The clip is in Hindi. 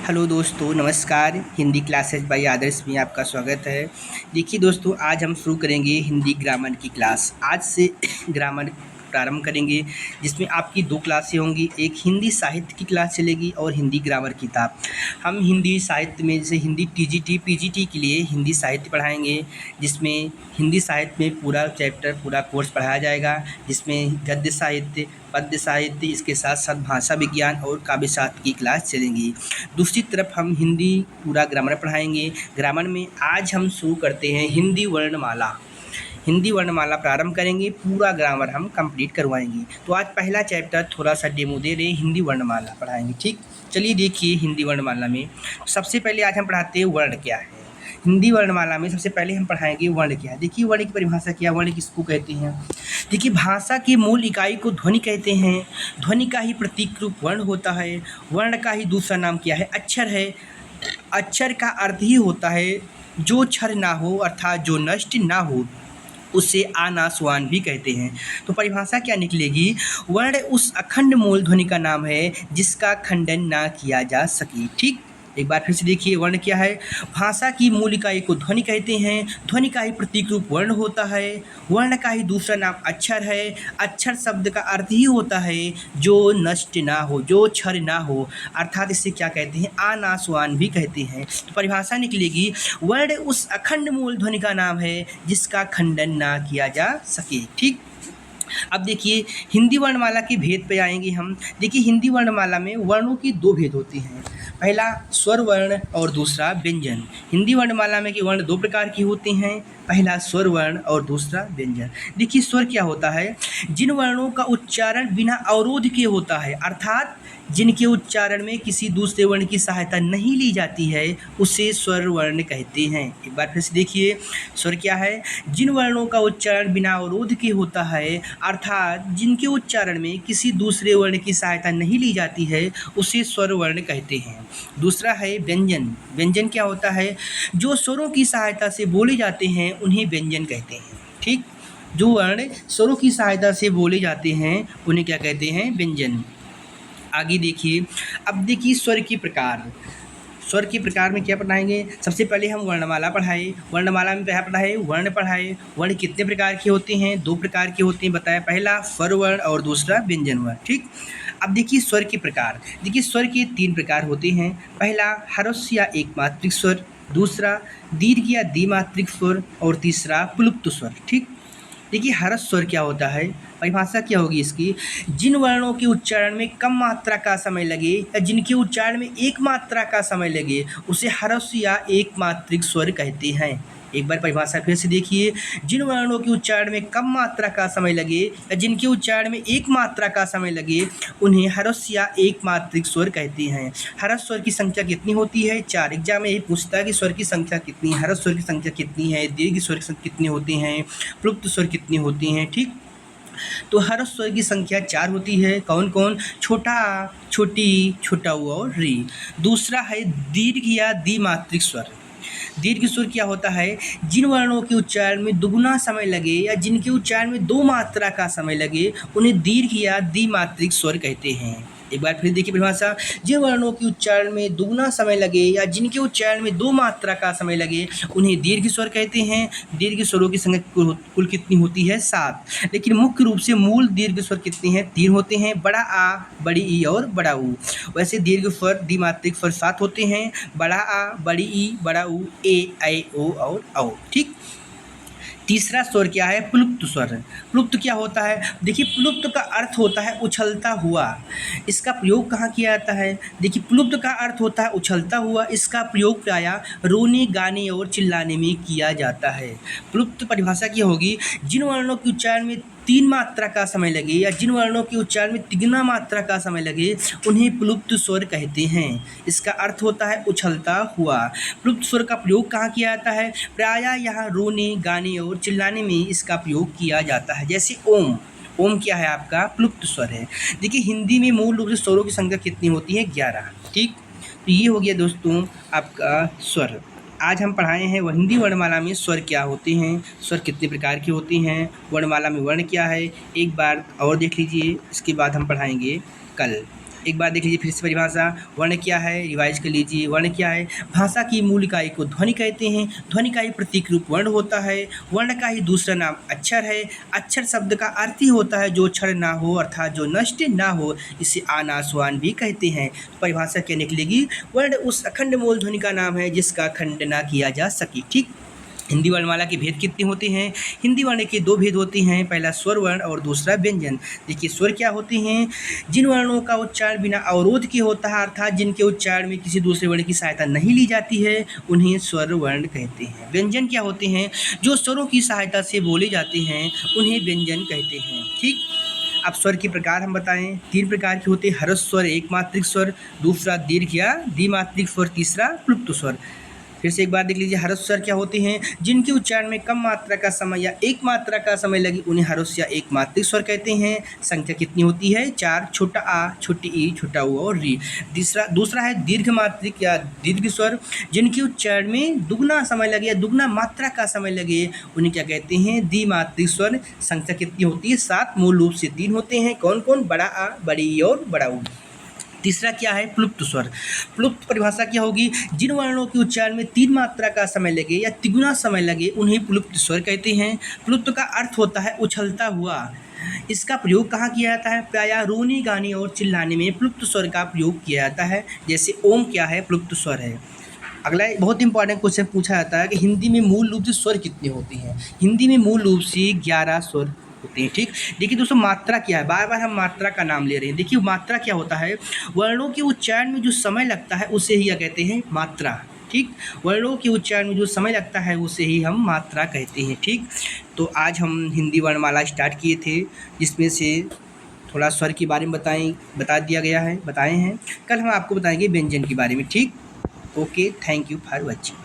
हेलो दोस्तों, नमस्कार। हिंदी क्लासेज बाय आदर्श में आपका स्वागत है। देखिए दोस्तों, आज हम शुरू करेंगे हिंदी ग्रामर की क्लास। आज से ग्रामर प्रारंभ करेंगे, जिसमें आपकी 2 क्लासें होंगी। एक हिंदी साहित्य की क्लास चलेगी और हिंदी ग्रामर किताब। हम हिंदी साहित्य में जैसे हिंदी टीजीटी, पीजीटी के लिए हिंदी साहित्य पढ़ाएंगे, जिसमें हिंदी साहित्य में पूरा चैप्टर, पूरा कोर्स पढ़ाया जाएगा, जिसमें गद्य साहित्य, पद्य साहित्य, इसके साथ साथ भाषा विज्ञान और काव्य शास्त्र की क्लास चलेंगी। दूसरी तरफ हम हिंदी पूरा ग्रामर पढ़ाएंगे। ग्रामर में आज हम शुरू करते हैं हिंदी वर्णमाला। हिंदी वर्णमाला प्रारंभ करेंगे, पूरा ग्रामर हम कंप्लीट करवाएंगे। तो आज पहला चैप्टर थोड़ा सा डेमो दे रहे, हिंदी वर्णमाला पढ़ाएंगे। ठीक, चलिए देखिए हिंदी वर्णमाला में सबसे पहले आज हम पढ़ाते हैं वर्ण क्या है। हिंदी वर्णमाला में सबसे पहले हम पढ़ाएंगे वर्ण क्या है। देखिए वर्ण की परिभाषा क्या, वर्ण किसको कहते हैं। देखिए भाषा की मूल इकाई को ध्वनि कहते हैं। ध्वनि का ही प्रतीक रूप वर्ण होता है। वर्ण का ही दूसरा नाम क्या है, अक्षर है। अक्षर का अर्थ ही होता है जो क्षर ना हो, अर्थात जो नष्ट ना हो, उसे अनासवान भी कहते हैं। तो परिभाषा क्या निकलेगी, वर्ण उस अखंड मूल ध्वनि का नाम है जिसका खंडन ना किया जा सके। ठीक, एक बार फिर से देखिए वर्ण क्या है। भाषा की मूल इकाई को ध्वनि कहते हैं। ध्वनि का ही प्रतीक रूप वर्ण होता है। वर्ण का ही दूसरा नाम अक्षर है। अक्षर शब्द का अर्थ ही होता है जो नष्ट ना हो, जो क्षर ना हो, अर्थात इसे क्या कहते हैं, अनासवान भी कहते हैं। तो परिभाषा निकलेगी, वर्ण उस अखंड मूल ध्वनि का नाम है जिसका खंडन ना किया जा सके। ठीक, अब देखिए हिंदी वर्णमाला के भेद पे आएंगे हम। देखिए हिंदी वर्णमाला में वर्णों की 2 भेद होते हैं, पहला स्वर वर्ण और दूसरा व्यंजन। हिंदी वर्णमाला में के वर्ण 2 प्रकार की होते हैं, पहला स्वर वर्ण और दूसरा व्यंजन। देखिए स्वर क्या होता है, जिन वर्णों का उच्चारण बिना अवरोध के होता है, अर्थात जिनके उच्चारण में किसी दूसरे वर्ण की सहायता नहीं ली जाती है, उसे स्वर वर्ण कहते हैं। एक बार फिर से देखिए, स्वर क्या है, जिन वर्णों का उच्चारण बिना अवरोध के होता है, अर्थात जिनके उच्चारण में किसी दूसरे वर्ण की सहायता नहीं ली जाती है, उसे स्वर वर्ण कहते हैं। दूसरा है व्यंजन। व्यंजन क्या होता है, जो स्वरों की सहायता से बोले जाते हैं उन्हें व्यंजन कहते हैं। ठीक, जो वर्ण स्वरों की सहायता से बोले जाते हैं उन्हें क्या कहते हैं, व्यंजन। आगे देखिए, अब देखिए स्वर के प्रकार। स्वर के प्रकार में क्या पढ़ाएंगे, सबसे पहले हम वर्णमाला पढ़ाए। वर्णमाला में क्या पढ़ाए, वर्ण पढ़ाए। वर्ण कितने प्रकार के होते हैं, 2 प्रकार के होते हैं, बताया, पहला स्वर वर्ण और दूसरा व्यंजन वर्ण। ठीक, अब देखिए स्वर के प्रकार। देखिए स्वर के 3 प्रकार होते हैं, पहला ह्रस्व या एकमात्रिक स्वर, दूसरा दीर्घ या द्विमात्रिक स्वर और तीसरा प्लुप्त स्वर। ठीक, देखिए ह्रस्व स्वर क्या होता है, परिभाषा क्या होगी इसकी, जिन वर्णों के उच्चारण में कम मात्रा का समय लगे या जिनके उच्चारण में एक मात्रा का समय लगे, उसे ह्रस्व या एकमात्रिक स्वर कहते हैं। एक बार परिभाषा फिर से देखिए, जिन वर्णों के उच्चारण में कम मात्रा का समय लगे या जिनके उच्चारण में एक मात्रा का समय लगे, उन्हें ह्रस्व या एकमात्रिक स्वर कहते हैं। ह्रस्व स्वर की संख्या कितनी होती है, 4। एग्जाम में यही पूछता है कि स्वर की संख्या कितनी है, ह्रस्व स्वर की संख्या कितनी है, दीर्घ स्वर की संख्या कितने होते हैं, प्लुप्त स्वर कितनी होती हैं। ठीक, तो हर स्वर की संख्या 4 होती है। कौन कौन, छोटा आ, छोटी, छोटा ऊ और री। दूसरा है दीर्घ या द्विमात्रिक स्वर। दीर्घ स्वर क्या होता है, जिन वर्णों के उच्चारण में दुगुना समय लगे या जिनके उच्चारण में 2 मात्रा का समय लगे, उन्हें दीर्घ या द्विमात्रिक स्वर कहते हैं। एक बार फिर देखिए परिभाषा, जिन वर्णों के उच्चारण में दुगुना समय लगे या जिनके उच्चारण में 2 मात्रा का समय लगे, उन्हें दीर्घ स्वर कहते हैं। दीर्घ स्वरों की संख्या कुल कितनी होती है, 7। लेकिन मुख्य रूप से मूल दीर्घ स्वर कितने हैं, 3 होते हैं, बड़ा आ, बड़ी ई और बड़ा ऊ। वैसे दीर्घ स्वर द्विमात्रिक स्वर 7 होते हैं, बड़ा आ, बड़ी ई, बड़ा ऊ, ए, ऐ, ओ और औ। ठीक, तीसरा स्वर क्या है, प्लुप्त स्वर। प्लुप्त क्या होता है, देखिए प्लुप्त का अर्थ होता है उछलता हुआ। इसका प्रयोग कहाँ किया जाता है, देखिए प्लुप्त का अर्थ होता है उछलता हुआ। इसका प्रयोग प्रायः रोने, गाने और चिल्लाने में किया जाता है। प्लुप्त परिभाषा क्या होगी, जिन वर्णों के उच्चारण में 3 मात्रा का समय लगे या जिन वर्णों के उच्चारण में तिगुना मात्रा का समय लगे, उन्हें प्लुप्त स्वर कहते हैं। इसका अर्थ होता है उछलता हुआ। प्लुप्त स्वर का प्रयोग कहाँ किया जाता है, प्रायः यहाँ रोने, गाने और चिल्लाने में इसका प्रयोग किया जाता है। जैसे ओम, ओम क्या है आपका, प्लुप्त स्वर है। देखिए हिंदी में मूल रूप से स्वरों की संख्या कितनी होती है, 11। ठीक, तो ये हो गया दोस्तों आपका स्वर। आज हम पढ़ाए हैं वह हिंदी वर्णमाला में स्वर क्या होते हैं, स्वर कितने प्रकार के होते हैं, वर्णमाला में वर्ण क्या है। एक बार और देख लीजिए, इसके बाद हम पढ़ाएंगे कल। एक बार देख लीजिए फिर से परिभाषा। वर्ण क्या है, रिवाइज कर लीजिए। वर्ण क्या है, भाषा की मूल इकाई को ध्वनि कहते हैं। ध्वनि का ही प्रतीक रूप वर्ण होता है। वर्ण का ही दूसरा नाम अक्षर है। अक्षर शब्द का अर्थ ही होता है जो क्षण ना हो, अर्थात जो नष्ट ना हो, इसे आनास्वान भी कहते हैं। परिभाषा क्या निकलेगी, वर्ण उस अखंड मूल ध्वनि का नाम है जिसका खंड ना किया जा सके। ठीक। हिंदी वर्णमाला के भेद कितने होते हैं, हिंदी वर्ण के दो भेद होते हैं, पहला स्वर वर्ण और दूसरा व्यंजन। देखिए स्वर क्या होते हैं, जिन वर्णों का उच्चारण बिना अवरोध के होता है, अर्थात जिनके उच्चारण में किसी दूसरे वर्ण की सहायता नहीं ली जाती है, उन्हें स्वर वर्ण कहते हैं। व्यंजन क्या होते हैं, जो स्वरों की सहायता से बोले जाते हैं, उन्हें व्यंजन कहते हैं। ठीक। अब स्वर के प्रकार हम बताएं, 3 प्रकार के होते हैं, ह्रस्व स्वर, एक मात्रिक स्वर, दूसरा दीर्घ या द्विमात्रिक स्वर, तीसरा प्लुप्त स्वर। फिर से एक बार देख लीजिए, ह्रस्व स्वर क्या होते हैं, जिनके उच्चारण में कम मात्रा का समय या एक मात्रा का समय लगे, उन्हें ह्रस्व या एक मात्रिक स्वर कहते हैं। संख्या कितनी होती है, 4, छोटा आ, छोटी ई, छोटा उ और री। दूसरा है दीर्घ मात्रिक या दीर्घ स्वर, जिनके उच्चारण में दुगना समय लगे या दुगना मात्रा का समय लगे, उन्हें क्या कहते हैं, द्विमात्रिक स्वर। संख्या कितनी होती है, 7, मूल रूप से 3 होते हैं। कौन कौन, बड़ा आ, बड़ी ई और बड़ा उ। तीसरा क्या है, प्लुप्त स्वर। प्लुप्त परिभाषा क्या होगी, जिन वर्णों के उच्चारण में 3 मात्रा का समय लगे या तिगुना समय लगे, उन्हें प्लुप्त स्वर कहते हैं। प्लुप्त का अर्थ होता है उछलता हुआ। इसका प्रयोग कहाँ किया जाता है, प्रायः रोने, गाने और चिल्लाने में प्लुप्त स्वर का प्रयोग किया जाता है। जैसे ओम क्या है, प्लुप्त स्वर है। अगला बहुत इंपॉर्टेंट क्वेश्चन पूछा जाता है कि हिंदी में मूल रूप से स्वर कितने होते हैं। हिंदी में मूल रूप से 11 स्वर होते हैं। ठीक। देखिए दोस्तों, मात्रा क्या है, बार बार हम मात्रा का नाम ले रहे हैं। देखिए मात्रा क्या होता है, वर्णों के उच्चारण में जो समय लगता है उसे ही क्या कहते हैं, मात्रा। ठीक। वर्णों के उच्चारण में जो समय लगता है उसे ही हम मात्रा कहते हैं। ठीक। तो आज हम हिंदी वर्णमाला स्टार्ट किए थे, जिसमें से थोड़ा स्वर के बारे में बता दिया गया है, बताए हैं। कल हम आपको बताएंगे व्यंजन के बारे में। ठीक। Okay, thank you for watching.